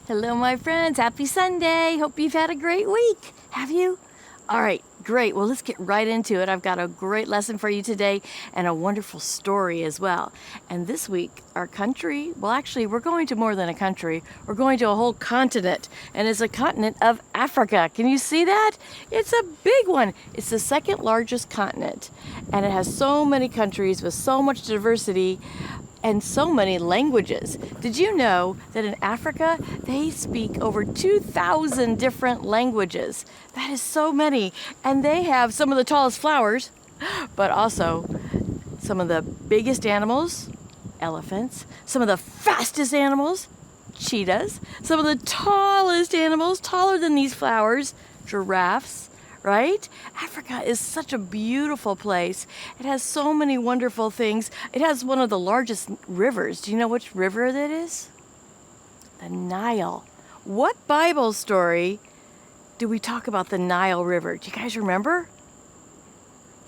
Hello, my friends. Happy Sunday. Hope you've had a great week. Have you? All right, great. Well, let's get right into it. I've got a great lesson for you today and a wonderful story as well. And this week, our country, well, actually, we're going to more than a country. We're going to a whole continent, and it's a continent of Africa. Can you see that? It's a big one. It's the second largest continent, and it has so many countries with so much diversity and so many languages. Did you know that in Africa, they speak over 2,000 different languages? That is so many. And they have some of the tallest flowers, but also some of the biggest animals, elephants, some of the fastest animals, cheetahs, some of the tallest animals, taller than these flowers, giraffes, right? Africa is such a beautiful place. It has so many wonderful things. It has one of the largest rivers. Do you know which river that is? The Nile. What Bible story do we talk about the Nile River? Do you guys remember?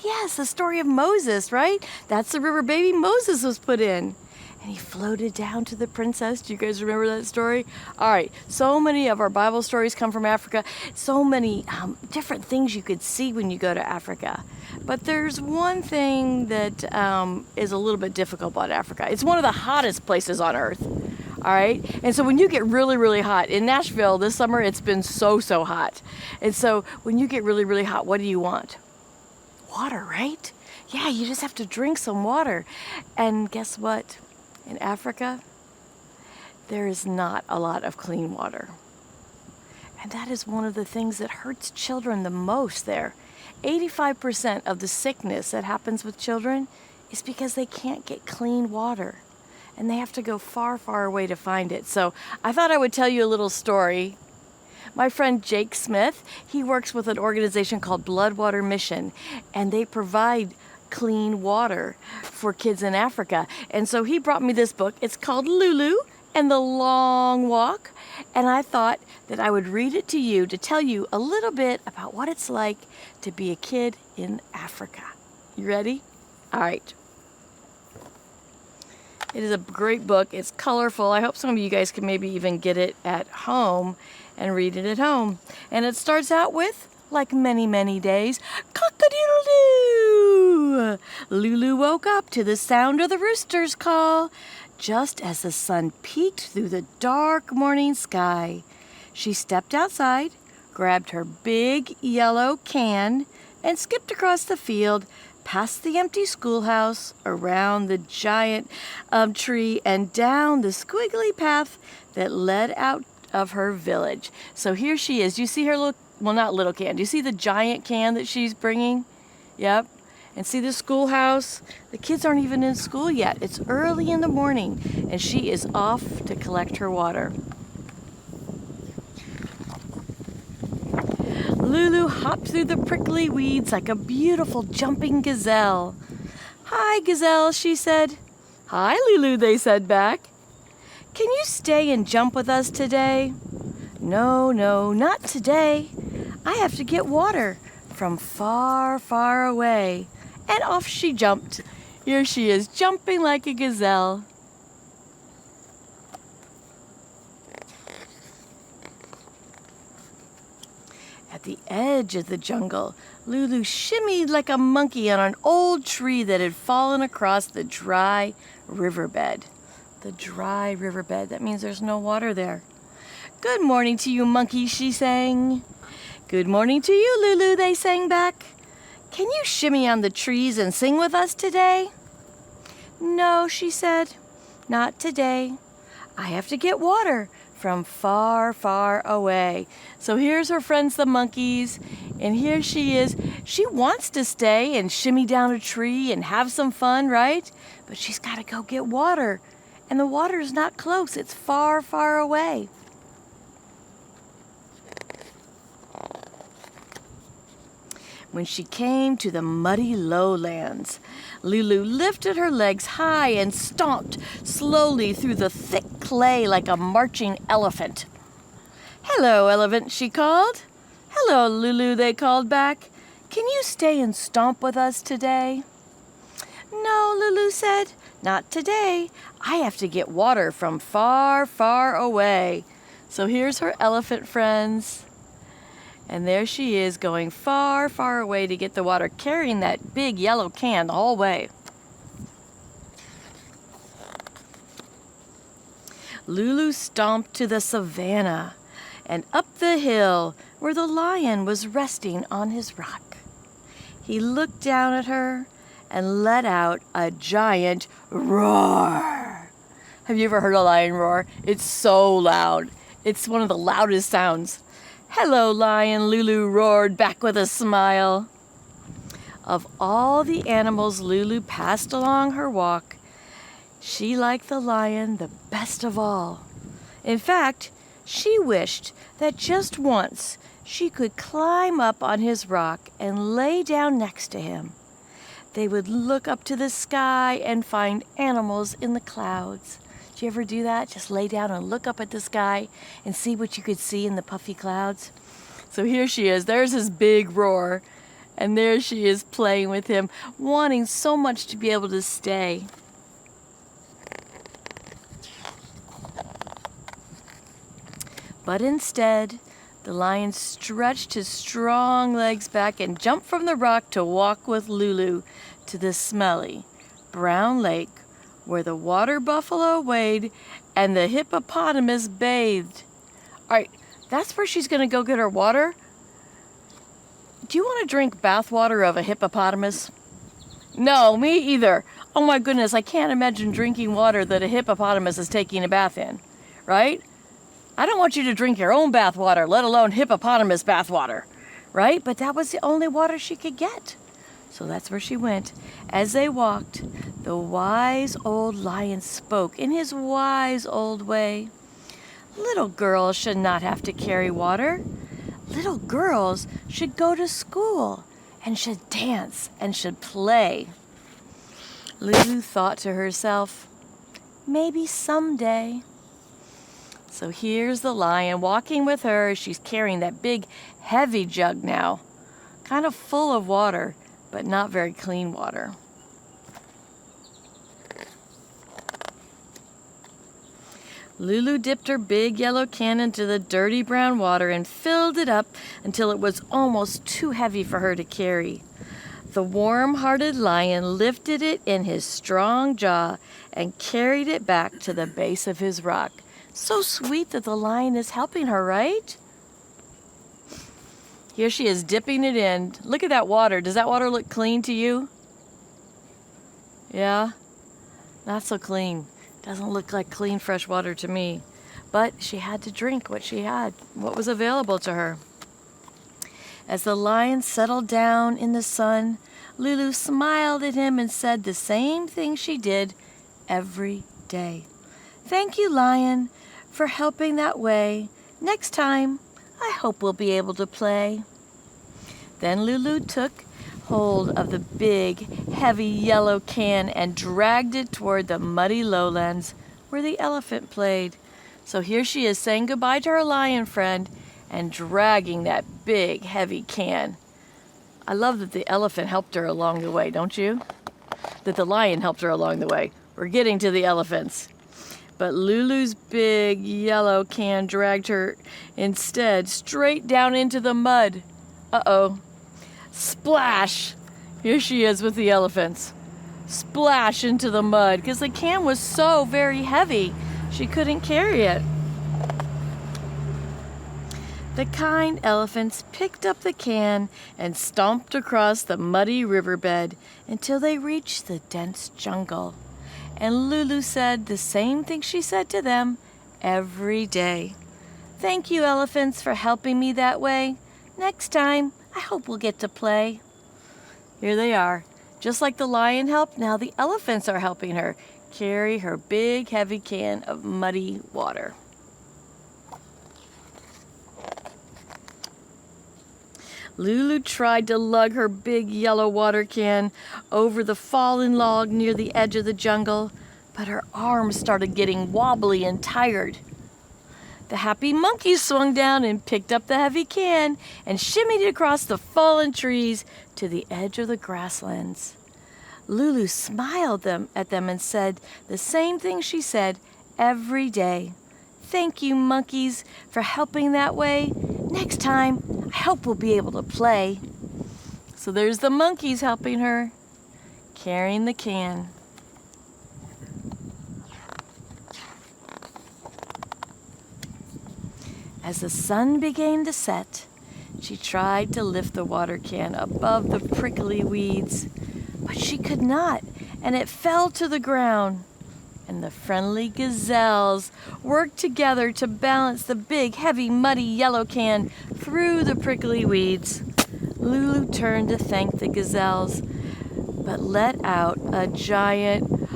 Yes, the story of Moses, right? That's the river baby Moses was put in. And he floated down to the princess. Do you guys remember that story? All right, so many of our Bible stories come from Africa. So many different things you could see when you go to Africa. But there's one thing that is a little bit difficult about Africa. It's one of the hottest places on earth. All right, and so when you get really, really hot, in Nashville this summer, it's been so hot. And so when you get really, really hot, what do you want? Water, right? Yeah, you just have to drink some water. And guess what? In Africa, there is not a lot of clean water. And that is one of the things that hurts children the most there. 85% of the sickness that happens with children is because they can't get clean water. And they have to go far, far away to find it. So I thought I would tell you a little story. My friend Jake Smith, he works with an organization called Bloodwater Mission, and they provide clean water for kids in Africa. And so he brought me this book. It's called Lulu and the Long Walk. And I thought that I would read it to you to tell you a little bit about what it's like to be a kid in Africa. You ready? All right. It is a great book. It's colorful. I hope some of you guys can maybe even get it at home and read it at home. And it starts out with, like many, many days, cock-a-doodle-doo! Lulu woke up to the sound of the rooster's call. Just as the sun peeked through the dark morning sky, she stepped outside, grabbed her big yellow can, and skipped across the field, past the empty schoolhouse, around the giant tree, and down the squiggly path that led out of her village. So here she is. Do you see her little, well, not little can. Do you see the giant can that she's bringing? Yep. And see the schoolhouse? The kids aren't even in school yet. It's early in the morning, and she is off to collect her water. Lulu hopped through the prickly weeds like a beautiful jumping gazelle. "Hi, gazelle," she said. "Hi, Lulu," they said back. "Can you stay and jump with us today?" No, not today. I have to get water from far, far away." And off she jumped. Here she is, jumping like a gazelle. At the edge of the jungle, Lulu shimmied like a monkey on an old tree that had fallen across the dry riverbed. The dry riverbed, that means there's no water there. "Good morning to you, monkey," she sang. "Good morning to you, Lulu," they sang back. "Can you shimmy on the trees and sing with us today?" "No," she said, "not today. I have to get water from far, far away." So here's her friends, the monkeys, and here she is. She wants to stay and shimmy down a tree and have some fun, right? But she's got to go get water, and the water's not close. It's far, far away. When she came to the muddy lowlands, Lulu lifted her legs high and stomped slowly through the thick clay like a marching elephant. "Hello, elephant," she called. "Hello, Lulu," they called back. "Can you stay and stomp with us today?" "No," Lulu said, "not today. I have to get water from far, far away." So here's her elephant friends. And there she is going far, far away to get the water, carrying that big yellow can the whole way. Lulu stomped to the savannah and up the hill where the lion was resting on his rock. He looked down at her and let out a giant roar. Have you ever heard a lion roar? It's so loud. It's one of the loudest sounds. "Hello, lion," Lulu roared back with a smile. Of all the animals Lulu passed along her walk, she liked the lion the best of all. In fact, she wished that just once she could climb up on his rock and lay down next to him. They would look up to the sky and find animals in the clouds. Did you ever do that? Just lay down and look up at the sky and see what you could see in the puffy clouds? So here she is. There's his big roar. And there she is playing with him, wanting so much to be able to stay. But instead, the lion stretched his strong legs back and jumped from the rock to walk with Lulu to the smelly brown lake where the water buffalo waded and the hippopotamus bathed. All right, that's where she's going to go get her water. Do you want to drink bath water of a hippopotamus? No, me either. Oh my goodness, I can't imagine drinking water that a hippopotamus is taking a bath in, right? I don't want you to drink your own bath water, let alone hippopotamus bath water, right? But that was the only water she could get. So that's where she went. As they walked, the wise old lion spoke in his wise old way. Little girls should not have to carry water. Little girls should go to school and should dance and should play. Lulu thought to herself, maybe someday. So here's the lion walking with her. She's carrying that big, heavy jug now, kind of full of water, but not very clean water. Lulu dipped her big yellow can into the dirty brown water and filled it up until it was almost too heavy for her to carry. The warm-hearted lion lifted it in his strong jaw and carried it back to the base of his rock. So sweet that the lion is helping her, right? Here she is dipping it in. Look at that water. Does that water look clean to you? Yeah? Not so clean. Doesn't look like clean, fresh water to me. But she had to drink what she had, what was available to her. As the lion settled down in the sun, Lulu smiled at him and said the same thing she did every day. "Thank you, lion, for helping that way. Next time, I hope we'll be able to play." Then Lulu took hold of the big, heavy yellow can and dragged it toward the muddy lowlands where the elephant played. So here she is saying goodbye to her lion friend and dragging that big, heavy can. I love that the elephant helped her along the way, don't you? That the lion helped her along the way. We're getting to the elephants. But Lulu's big yellow can dragged her instead straight down into the mud. Uh-oh. Splash! Here she is with the elephants. Splash into the mud because the can was so very heavy she couldn't carry it. The kind elephants picked up the can and stomped across the muddy riverbed until they reached the dense jungle. And Lulu said the same thing she said to them every day. "Thank you, elephants, for helping me that way. Next time, I hope we'll get to play." Here they are. Just like the lion helped, now the elephants are helping her carry her big, heavy can of muddy water. Lulu tried to lug her big yellow water can over the fallen log near the edge of the jungle, but her arms started getting wobbly and tired. The happy monkey swung down and picked up the heavy can and shimmied it across the fallen trees to the edge of the grasslands. Lulu smiled at them and said the same thing she said every day. Thank you, monkeys, for helping that way. Next time, I hope we'll be able to play. So there's the monkeys helping her, carrying the can. As the sun began to set, she tried to lift the water can above the prickly weeds, but she could not, and it fell to the ground. And the friendly gazelles worked together to balance the big, heavy, muddy yellow can through the prickly weeds. Lulu turned to thank the gazelles, but let out a giant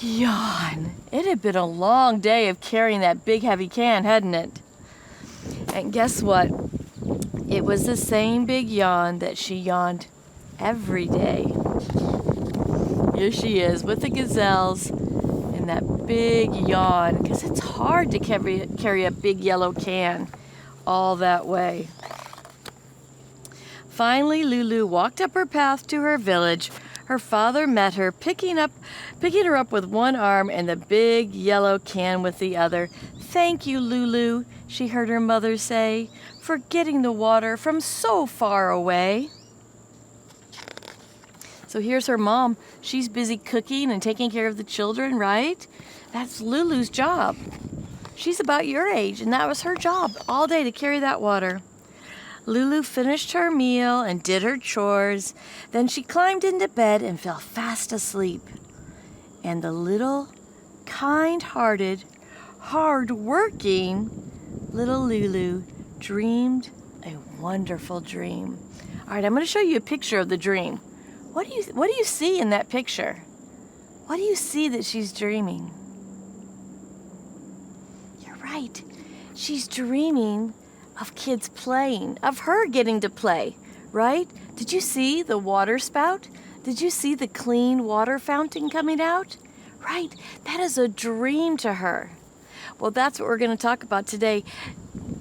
yawn. It had been a long day of carrying that big, heavy can, hadn't it? And guess what? It was the same big yawn that she yawned every day. Here she is with the gazelles and that big yawn, because it's hard to carry a big yellow can all that way. Finally, Lulu walked up her path to her village. Her father met her, picking her up with one arm and the big yellow can with the other. "Thank you, Lulu," she heard her mother say, "for getting the water from so far away." So here's her mom. She's busy cooking and taking care of the children, right? That's Lulu's job. She's about your age, and that was her job all day, to carry that water. Lulu finished her meal and did her chores. Then she climbed into bed and fell fast asleep. And the little, kind-hearted, hard-working little Lulu dreamed a wonderful dream. All right, I'm going to show you a picture of the dream. What do you see in that picture? What do you see that she's dreaming? You're right. She's dreaming of kids playing, of her getting to play, right? Did you see the water spout? Did you see the clean water fountain coming out? Right, that is a dream to her. Well, that's what we're going to talk about today.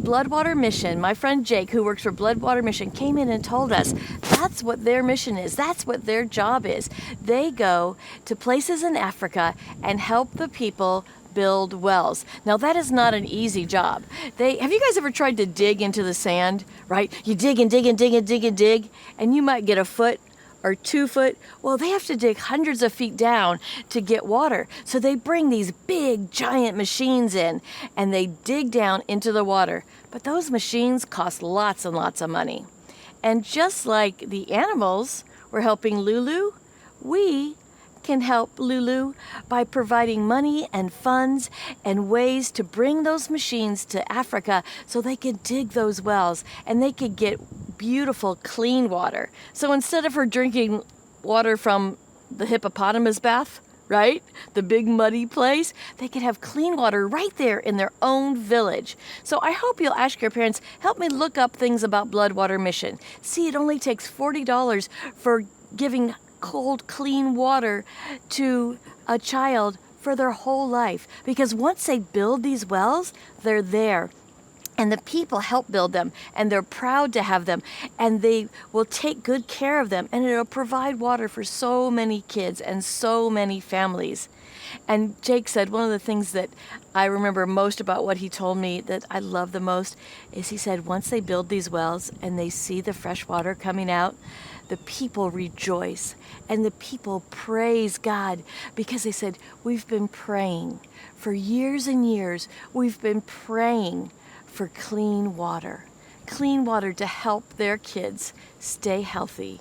Bloodwater Mission, my friend Jake, who works for Bloodwater Mission, came in and told us that's what their mission is. That's what their job is. They go to places in Africa and help the people build wells. Now, that is not an easy job. Have you guys ever tried to dig into the sand, right? You dig and dig and dig and dig and dig, and you might get a foot or 2 foot. Well, they have to dig hundreds of feet down to get water. So they bring these big, giant machines in, and they dig down into the water. But those machines cost lots and lots of money. And just like the animals were helping Lulu, we can help Lulu by providing money and funds and ways to bring those machines to Africa so they could dig those wells and they could get beautiful, clean water. So instead of her drinking water from the hippopotamus bath, right? The big muddy place, they could have clean water right there in their own village. So I hope you'll ask your parents, help me look up things about Bloodwater Mission. See, it only takes $40 for giving cold, clean water to a child for their whole life. Because once they build these wells, they're there. And the people help build them, and they're proud to have them, and they will take good care of them, and it'll provide water for so many kids and so many families. And Jake said one of the things that I remember most about what he told me that I love the most is he said once they build these wells and they see the fresh water coming out, the people rejoice and the people praise God because they said, we've been praying for years and years. We've been praying for clean water to help their kids stay healthy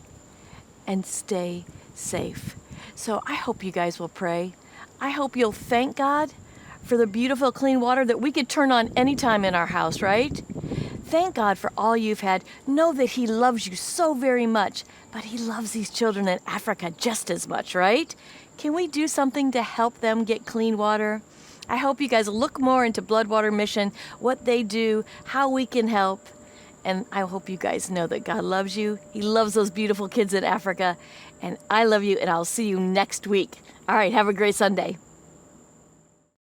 and stay safe. So I hope you guys will pray. I hope you'll thank God for the beautiful clean water that we could turn on anytime in our house, right? Thank God for all you've had. Know that He loves you so very much, but He loves these children in Africa just as much, right? Can we do something to help them get clean water? I hope you guys look more into Bloodwater Mission, what they do, how we can help. And I hope you guys know that God loves you. He loves those beautiful kids in Africa. And I love you, and I'll see you next week. All right, have a great Sunday.